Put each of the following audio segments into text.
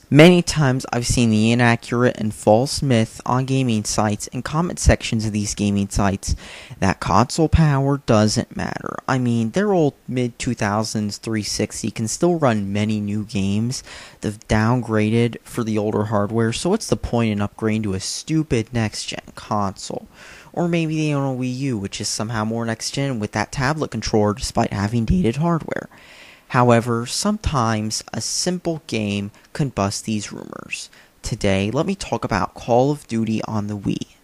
Many times I've seen the inaccurate and false myth on gaming sites and comment sections of these gaming sites that console power doesn't matter. I mean, their old mid-2000s 360 can still run many new games. They've downgraded for the older hardware, so what's the point in upgrading to a stupid next-gen console? Or maybe they own a Wii U, which is somehow more next-gen with that tablet controller despite having dated hardware. However, sometimes a simple game can bust these rumors. Today, let me talk about Call of Duty on the Wii.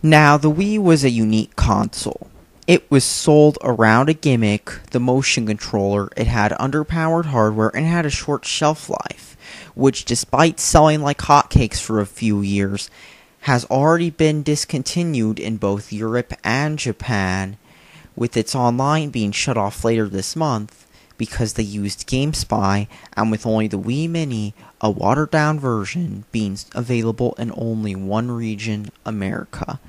Now, the Wii was a unique console. It was sold around a gimmick, the motion controller. It had underpowered hardware and had a short shelf life, which despite selling like hotcakes for a few years, has already been discontinued in both Europe and Japan, with its online being shut off later this month, because they used GameSpy, and with only the Wii Mini, a watered-down version, being available in only one region, America.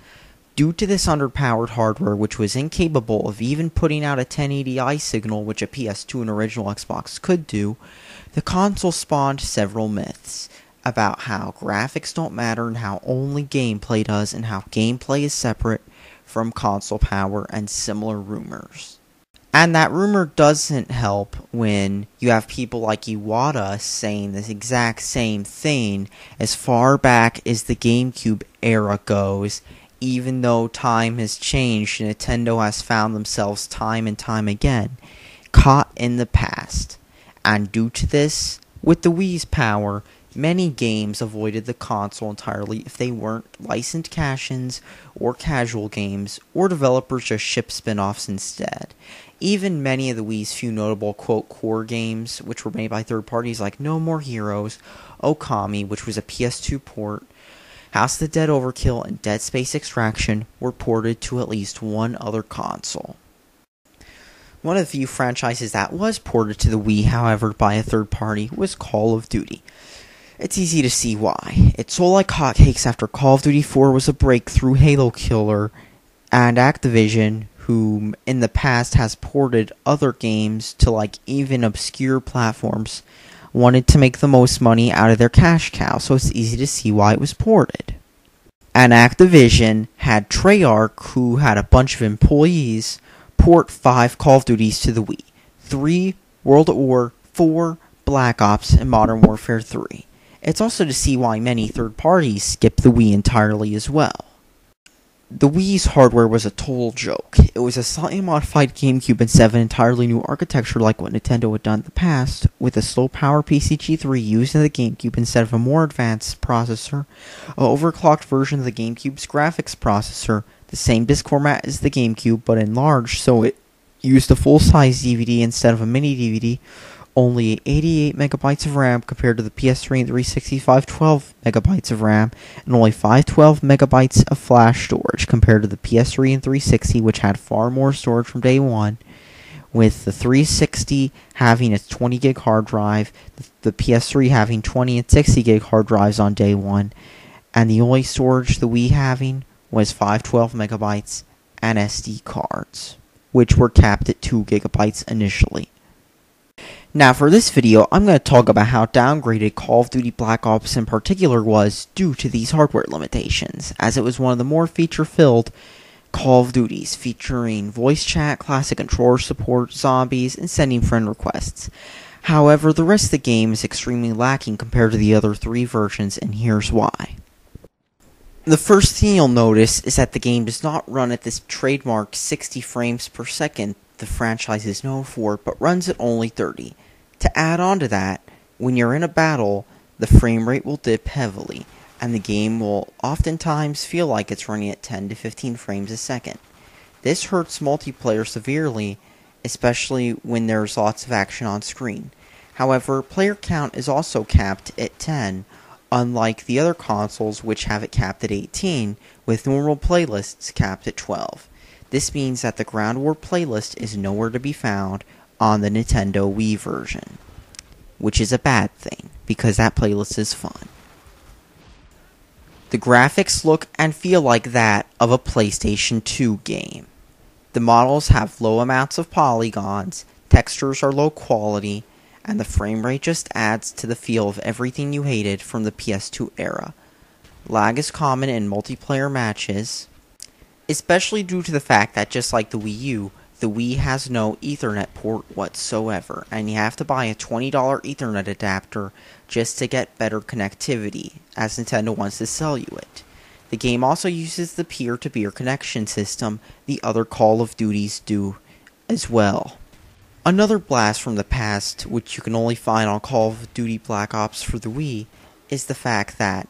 Due to this underpowered hardware, which was incapable of even putting out a 1080i signal, which a PS2 and original Xbox could do, the console spawned several myths about how graphics don't matter and how only gameplay does, and how gameplay is separate from console power, and similar rumors. And that rumor doesn't help when you have people like Iwata saying this exact same thing as far back as the GameCube era goes, even though time has changed and Nintendo has found themselves time and time again caught in the past. And due to this, with the Wii's power, many games avoided the console entirely if they weren't licensed cash-ins or casual games, or developers just shipped spin-offs instead. Even many of the Wii's few notable, quote, core games, which were made by third parties like No More Heroes, Okami, which was a PS2 port, House of the Dead Overkill, and Dead Space Extraction, were ported to at least one other console. One of the few franchises that was ported to the Wii, however, by a third party, was Call of Duty. It's easy to see why. It sold like hotcakes after Call of Duty 4 was a breakthrough Halo killer, and Activision, who in the past has ported other games to like even obscure platforms, wanted to make the most money out of their cash cow, so it's easy to see why it was ported. And Activision had Treyarch, who had a bunch of employees, port 5 Call of Duties to the Wii, 3 World at War, 4 Black Ops, and Modern Warfare 3. It's also to see why many third parties skipped the Wii entirely as well. The Wii's hardware was a total joke. It was a slightly modified GameCube instead of an entirely new architecture like what Nintendo had done in the past, with a slow power PCG3 used in the GameCube instead of a more advanced processor, an overclocked version of the GameCube's graphics processor, the same disc format as the GameCube but enlarged so it used a full-size DVD instead of a mini DVD, only 88 megabytes of RAM compared to the PS3 and 360 512 megabytes of RAM, and only 512 megabytes of flash storage compared to the PS3 and 360, which had far more storage from day one, with the 360 having its 20 gig hard drive, the PS3 having 20 and 60 gig hard drives on day one, and the only storage the Wii having was 512 megabytes and SD cards, which were capped at 2 gigabytes initially. Now for this video, I'm going to talk about how downgraded Call of Duty Black Ops in particular was due to these hardware limitations, as it was one of the more feature-filled Call of Duties, featuring voice chat, classic controller support, zombies, and sending friend requests. However, the rest of the game is extremely lacking compared to the other 3 versions, and here's why. The first thing you'll notice is that the game does not run at this trademark 60 frames per second the franchise is known for, but runs at only 30. To add on to that, when you're in a battle, the frame rate will dip heavily, and the game will oftentimes feel like it's running at 10 to 15 frames a second. This hurts multiplayer severely, especially when there's lots of action on screen. However, player count is also capped at 10, unlike the other consoles which have it capped at 18, with normal playlists capped at 12. This means that the Ground War playlist is nowhere to be found on the Nintendo Wii version, which is a bad thing, because that playlist is fun. The graphics look and feel like that of a PlayStation 2 game. The models have low amounts of polygons, textures are low quality, and the frame rate just adds to the feel of everything you hated from the PS2 era. Lag is common in multiplayer matches, especially due to the fact that just like the Wii U, the Wii has no Ethernet port whatsoever, and you have to buy a $20 Ethernet adapter just to get better connectivity, as Nintendo wants to sell you it. The game also uses the peer-to-peer connection system the other Call of Duties do as well. Another blast from the past, which you can only find on Call of Duty Black Ops for the Wii, is the fact that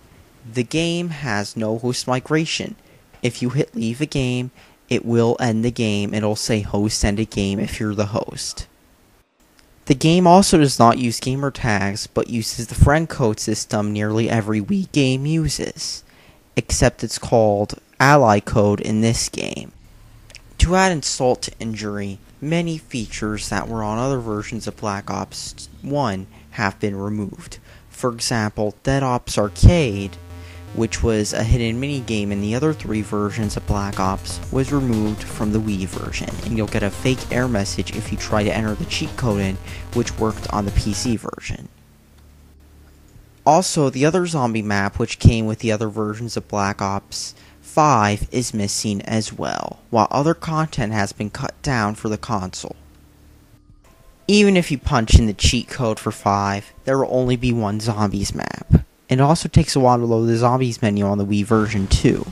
the game has no host migration. If you hit leave a game, it will end the game, and it'll say host ended game if you're the host. The game also does not use gamer tags, but uses the friend code system nearly every Wii game uses, except it's called ally code in this game. To add insult to injury, many features that were on other versions of Black Ops 1 have been removed. For example, Dead Ops Arcade, which was a hidden minigame in the other 3 versions of Black Ops, was removed from the Wii version, and you'll get a fake error message if you try to enter the cheat code in, which worked on the PC version. Also, the other zombie map, which came with the other versions of Black Ops 5, is missing as well, while other content has been cut down for the console. Even if you punch in the cheat code for 5, there will only be one zombies map. It also takes a while to load the zombies menu on the Wii version too.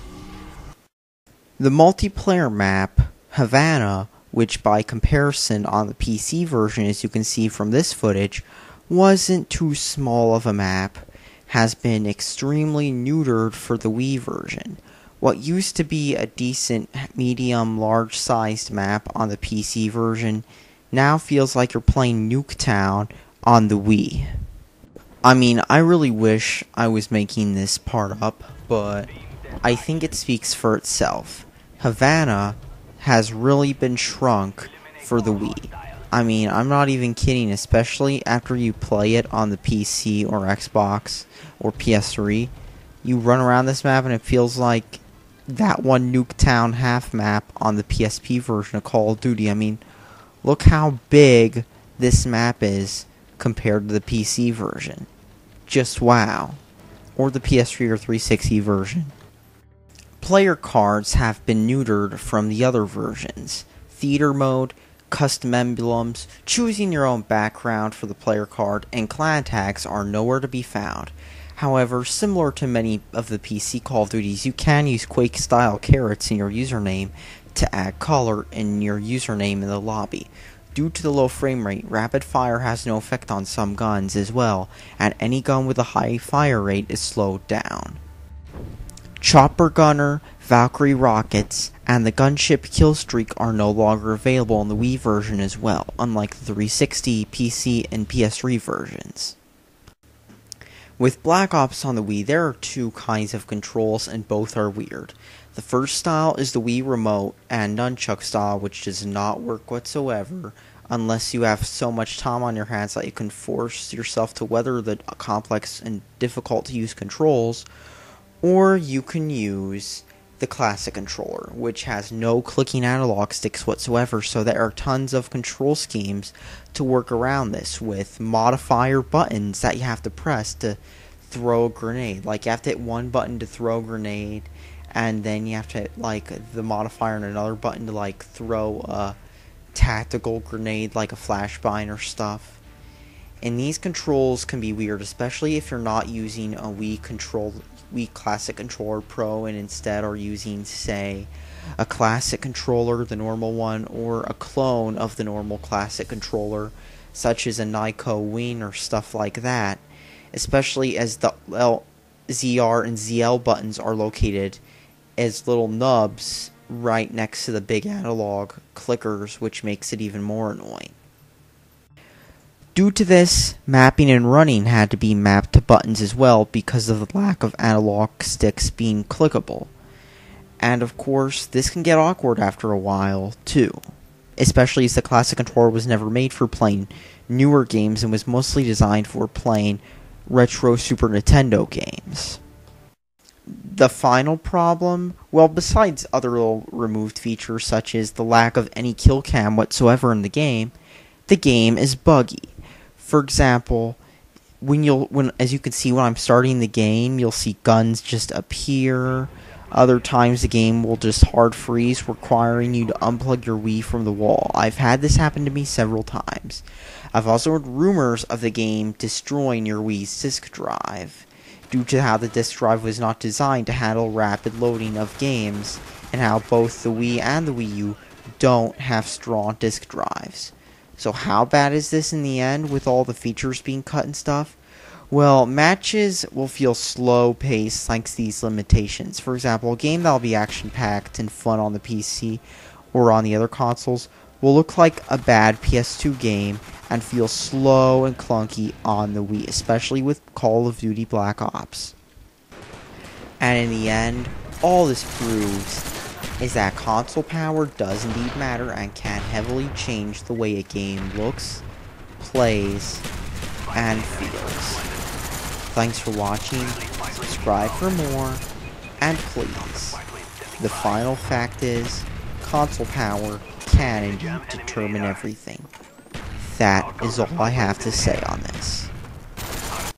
The multiplayer map, Havana, which by comparison on the PC version, as you can see from this footage, wasn't too small of a map, has been extremely neutered for the Wii version. What used to be a decent medium large sized map on the PC version now feels like you're playing Nuketown on the Wii. I mean, I really wish I was making this part up, but I think it speaks for itself. Havana has really been shrunk for the Wii. I mean, I'm not even kidding, especially after you play it on the PC or Xbox or PS3. You run around this map and it feels like that one Nuketown half map on the PSP version of Call of Duty. I mean, look how big this map is compared to the PC version. Just wow. Or the PS3 or 360 version. Player cards have been neutered from the other versions. Theater mode, custom emblems, choosing your own background for the player card, and clan tags are nowhere to be found. However, similar to many of the PC Call of Duties, you can use Quake-style carrots in your username to add color in your username in the lobby. Due to the low frame rate, rapid fire has no effect on some guns as well, and any gun with a high fire rate is slowed down. Chopper Gunner, Valkyrie rockets, and the gunship Killstreak are no longer available in the Wii version as well, unlike the 360, PC, and PS3 versions. With Black Ops on the Wii, there are 2 kinds of controls, and both are weird. The first style is the Wii Remote and Nunchuck style, which does not work whatsoever unless you have so much time on your hands that you can force yourself to weather the complex and difficult to use controls, or you can use the classic controller, which has no clicking analog sticks whatsoever, so there are tons of control schemes to work around this with modifier buttons that you have to press to throw a grenade. Like, you have to hit one button to throw a grenade, and then you have to hit, like, the modifier and another button to, like, throw a tactical grenade, like a flashbang or stuff. And these controls can be weird, especially if you're not using a Wii Classic Controller Pro and instead are using, say, a classic controller, the normal one, or a clone of the normal classic controller, such as a Nyko Wing or stuff like that, especially as the ZR and ZL buttons are located as little nubs right next to the big analog clickers, which makes it even more annoying. Due to this, mapping and running had to be mapped to buttons as well because of the lack of analog sticks being clickable. And of course, this can get awkward after a while, too. Especially as the classic controller was never made for playing newer games and was mostly designed for playing retro Super Nintendo games. The final problem, well, besides other little removed features such as the lack of any kill cam whatsoever in the game is buggy. For example, when as you can see when I'm starting the game, you'll see guns just appear. Other times the game will just hard freeze, requiring you to unplug your Wii from the wall. I've had this happen to me several times. I've also heard rumors of the game destroying your Wii's disk drive, due to how the disk drive was not designed to handle rapid loading of games, and how both the Wii and the Wii U don't have strong disk drives. So how bad is this in the end, with all the features being cut and stuff? Well, matches will feel slow-paced thanks to these limitations. For example, a game that'll be action-packed and fun on the PC or on the other consoles will look like a bad PS2 game and feel slow and clunky on the Wii, especially with Call of Duty Black Ops. And in the end, all this proves is that console power does indeed matter and can heavily change the way a game looks, plays, and feels. Thanks for watching, subscribe for more, and please, the final fact is, console power can indeed determine everything. That is all I have to say on this.